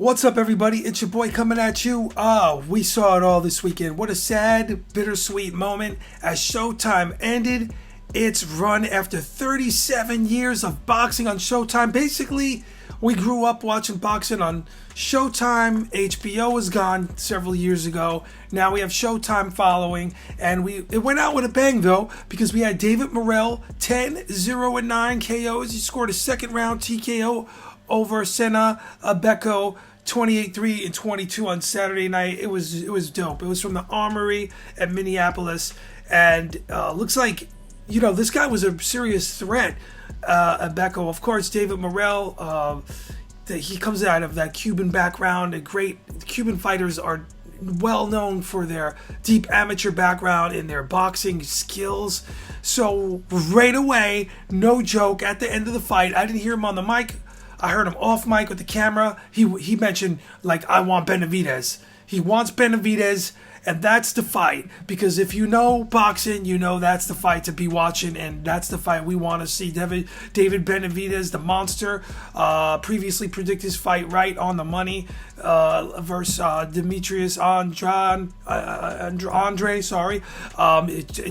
What's up, everybody? It's your boy coming at you. We saw it all this weekend. What a sad, bittersweet moment as Showtime ended its run after 37 years of boxing on Showtime. Basically, we grew up watching boxing on Showtime. HBO was gone several years ago. Now we have Showtime following, and it went out with a bang, though, because we had David Morrell, 10-0-9 KOs. He scored a second round TKO over Senna Beko, 28-3 and 22 on Saturday night. It was dope. It was from the Armory at Minneapolis, and looks like, this guy was a serious threat. Beko, of course, David Morrell, he comes out of that Cuban background. Cuban fighters are well known for their deep amateur background and their boxing skills. So right away, no joke, at the end of the fight, I didn't hear him on the mic. I heard him off mic with the camera. He mentioned, I want Benavidez. He wants Benavidez, and that's the fight. Because if you know boxing, you know that's the fight to be watching, and that's the fight we want to see. David Benavidez, the monster, previously predicted his fight right on the money versus Demetrius Andre.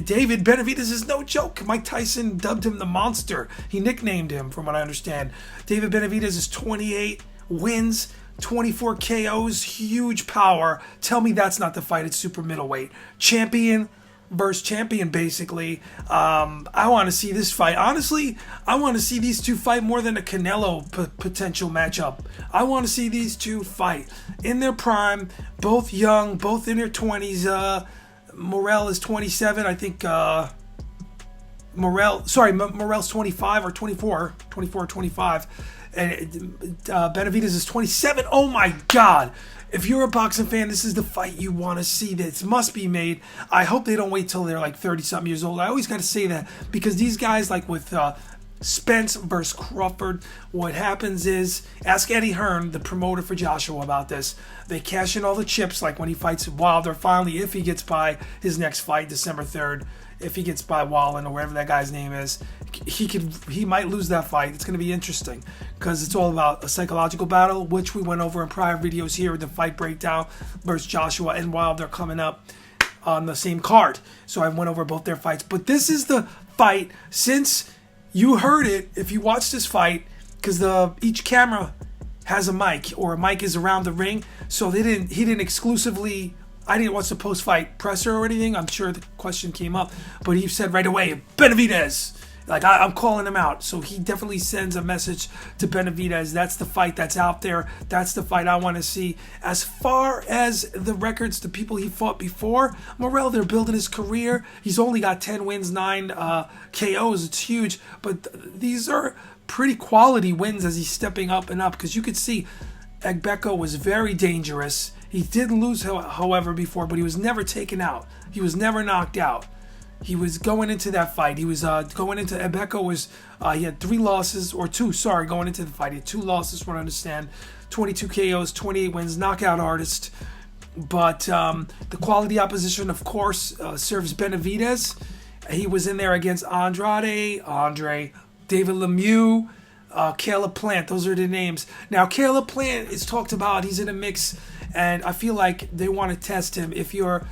David Benavidez is no joke. Mike Tyson dubbed him the monster. He nicknamed him, from what I understand. David Benavidez is 28 wins, 24 KOs, huge power. Tell me that's not the fight at super middleweight. Champion versus champion, basically. I want to see this fight. Honestly, I want to see these two fight more than a Canelo potential matchup. I want to see these two fight in their prime, both young, both in their 20s. Morrell is 27. I think Morrell's 25 or 24, 25. And Benavidez is 27. Oh my God. If you're a boxing fan, this is the fight you want to see. This must be made. I hope they don't wait till they're 30-something years old. I always got to say that, because these guys, with Spence versus Crawford, what happens is, ask Eddie Hearn, the promoter for Joshua, about this. They cash in all the chips, like when he fights Wilder, finally, if he gets by his next fight, December 3rd. If he gets by Wallen or whatever that guy's name is, he might lose that fight. It's going to be interesting, because it's all about a psychological battle, which we went over in prior videos here, the fight breakdown versus Joshua and Wilder coming up on the same card. So I went over both their fights. But this is the fight, since you heard it, if you watch this fight, because each camera has a mic, or a mic is around the ring, so he didn't exclusively. I didn't watch the post-fight presser or anything. I'm sure the question came up, but he said right away, Benavidez. I'm calling him out. So he definitely sends a message to Benavidez. That's the fight that's out there. That's the fight I want to see. As far as the records, the people he fought before, Morrell, they're building his career. He's only got 10 wins, 9 KOs. It's huge. But these are pretty quality wins as he's stepping up and up, because you could see Beko was very dangerous. He did lose, however, before, but he was never taken out. He was never knocked out. He was going into that fight. He was going into, Beko was, he had 3 losses, or 2, going into the fight. He had 2 losses, from what I understand. 22 KOs, 28 wins, knockout artist. But the quality opposition, of course, serves Benavidez. He was in there against David Lemieux, Caleb Plant. Those are the names. Now, Caleb Plant is talked about. He's in a mix. And I feel like they want to test him. If you're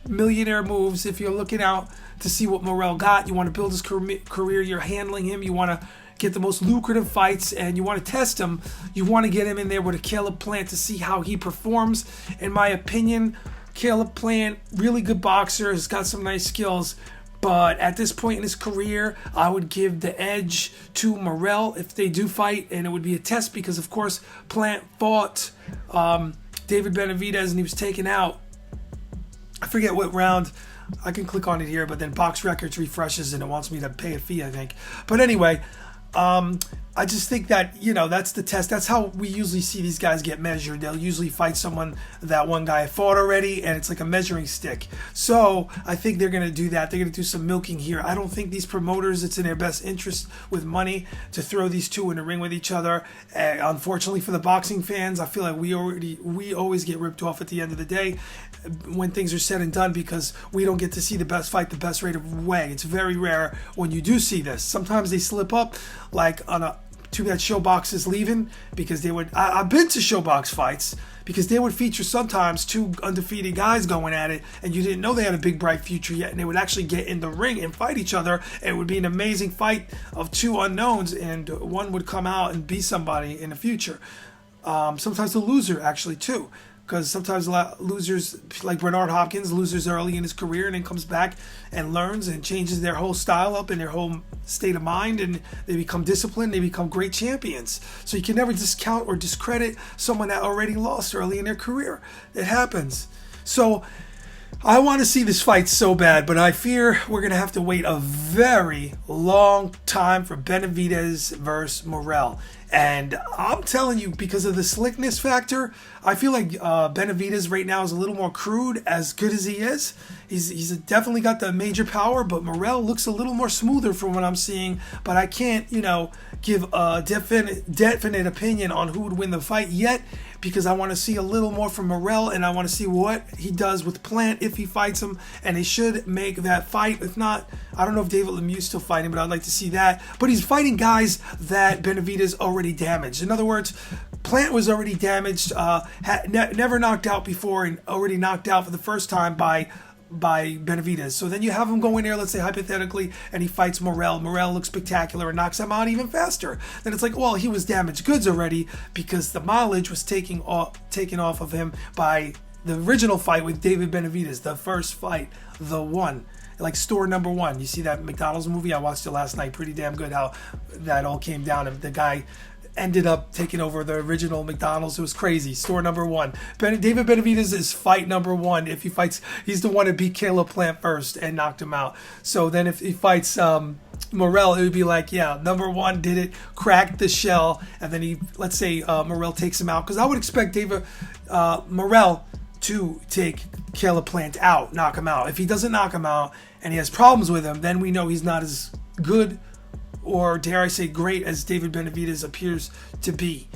millionaire moves, if you're looking out to see what Morrell got, you want to build his career, you're handling him, you want to get the most lucrative fights, and you want to test him, you want to get him in there with a Caleb Plant to see how he performs. In my opinion, Caleb Plant, really good boxer, has got some nice skills. But at this point in his career, I would give the edge to Morrell if they do fight, and it would be a test because, of course, Plant fought David Benavidez and he was taken out. I forget what round. I can click on it here, but then Box Records refreshes and it wants me to pay a fee, I think. But anyway, I just think that, that's the test. That's how we usually see these guys get measured. They'll usually fight someone that one guy fought already, and it's like a measuring stick. So I think they're going to do that. They're going to do some milking here. I don't think these promoters, it's in their best interest with money to throw these two in the ring with each other. Unfortunately for the boxing fans, I feel like we always get ripped off at the end of the day when things are said and done, because we don't get to see the best fight the best rate of way. It's very rare when you do see this. Sometimes they slip up, like on a Too bad Showbox is leaving, because they would. I've been to Showbox fights, because they would feature sometimes two undefeated guys going at it, and you didn't know they had a big bright future yet, and they would actually get in the ring and fight each other, and it would be an amazing fight of two unknowns, and one would come out and be somebody in the future. Sometimes the loser actually too, because sometimes a lot losers, like Bernard Hopkins, loses early in his career and then comes back and learns and changes their whole style up and their whole state of mind, and they become disciplined, they become great champions. So you can never discount or discredit someone that already lost early in their career. It happens. So I want to see this fight so bad, but I fear we're going to have to wait a very long time for Benavidez versus Morrell. And I'm telling you, because of the slickness factor, I feel like Benavidez right now is a little more crude, as good as he is. He's definitely got the major power, but Morrell looks a little more smoother from what I'm seeing. But I can't, give a definite opinion on who would win the fight yet, because I want to see a little more from Morrell, and I want to see what he does with Plant if he fights him, and they should make that fight. If not, I don't know if David Lemieux's still fighting, but I'd like to see that. But he's fighting guys that Benavidez already damaged. In other words, Plant was already damaged, never knocked out before, and already knocked out for the first time by Benavidez. So then you have him go in there, let's say hypothetically, and he fights Morrell. Morrell looks spectacular and knocks him out even faster. Then it's like, well, he was damaged goods already, because the mileage was taken off of him by the original fight with David Benavidez, the first fight, the one. Like store number one. You see that McDonald's movie? I watched it last night. Pretty damn good how that all came down. And the guy ended up taking over the original McDonald's. It was crazy. Store number one. David Benavidez is fight number one. If he fights, he's the one that beat Caleb Plant first and knocked him out. So then if he fights Morrell, it would be like, yeah, number one did it, cracked the shell, and then let's say Morrell takes him out. Because I would expect Morrell to take Caleb Plant out, knock him out. If he doesn't knock him out and he has problems with him, then we know he's not as good, or dare I say great, as David Benavidez appears to be.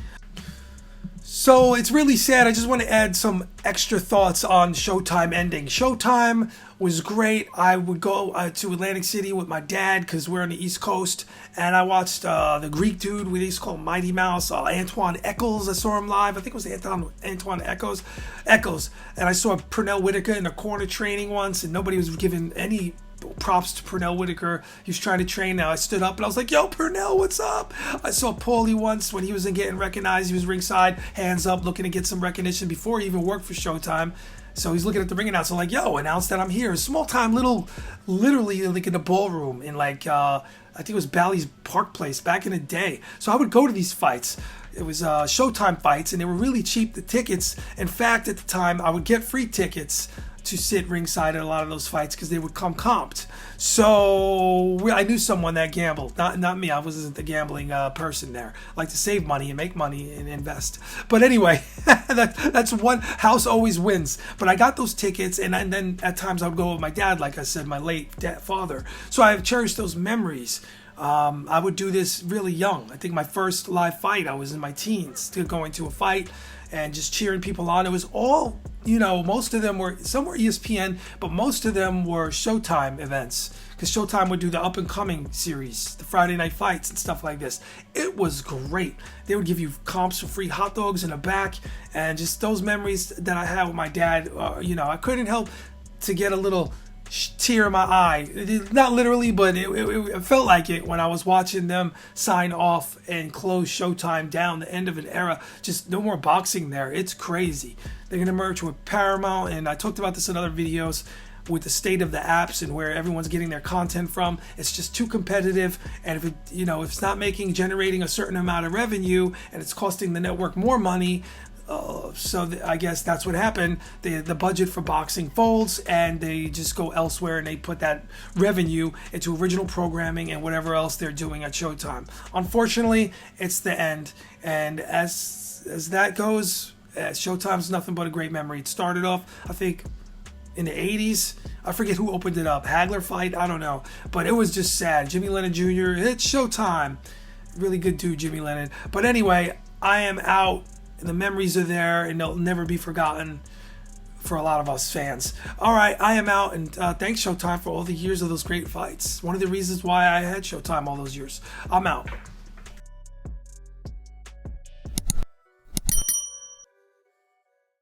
So it's really sad. I just want to add some extra thoughts on Showtime ending. Showtime was great. I would go to Atlantic City with my dad, because we're on the East Coast, and I watched the Greek dude we used to call Mighty Mouse, Antoine Eccles. I saw him live. I think it was Antoine Eccles. And I saw Pernell Whitaker in the corner training once, and nobody was giving any props to Pernell Whitaker. He was trying to train. Now I stood up and I was like, yo, Pernell, what's up? I saw Paulie once when he wasn't getting recognized. He was ringside, hands up, looking to get some recognition before he even worked for Showtime. So he's looking at the ring announcer like, yo, announce that I'm here. Small time, literally like in the ballroom in I think it was Bally's Park Place back in the day. So I would go to these fights. It was Showtime fights, and they were really cheap, the tickets. In fact, at the time, I would get free tickets to sit ringside at a lot of those fights, because they would come comped. So I knew someone that gambled. Not me. I wasn't the gambling person there. I like to save money and make money and invest. But anyway, that's one. House always wins. But I got those tickets, and then at times I would go with my dad, like I said, my late father. So I have cherished those memories. I would do this really young. I think my first live fight, I was in my teens, still going to a fight and just cheering people on. It was all, most of them some were ESPN, but most of them were Showtime events, because Showtime would do the up and coming series, the Friday night fights and stuff like this. It was great. They would give you comps for free hot dogs in the back, and just those memories that I had with my dad, I couldn't help to get a little tear in my eye. Not literally, but it felt like it when I was watching them sign off and close Showtime down, the end of an era. Just no more boxing there. It's crazy. They're going to merge with Paramount, and I talked about this in other videos, with the state of the apps and where everyone's getting their content from. It's just too competitive, and if it's not generating a certain amount of revenue, and it's costing the network more money, I guess that's what happened. The budget for boxing folds, and they just go elsewhere, and they put that revenue into original programming and whatever else they're doing at Showtime. Unfortunately, it's the end, and as that goes, Showtime's nothing but a great memory. It started off, I think, in the 80s. I forget who opened it up. Hagler fight? I don't know. But it was just sad. Jimmy Lennon Jr., it's Showtime. Really good dude, Jimmy Lennon. But anyway, I am out. The memories are there, and they'll never be forgotten for a lot of us fans. All right, I am out, and thanks Showtime for all the years of those great fights. One of the reasons why I had Showtime all those years. I'm out.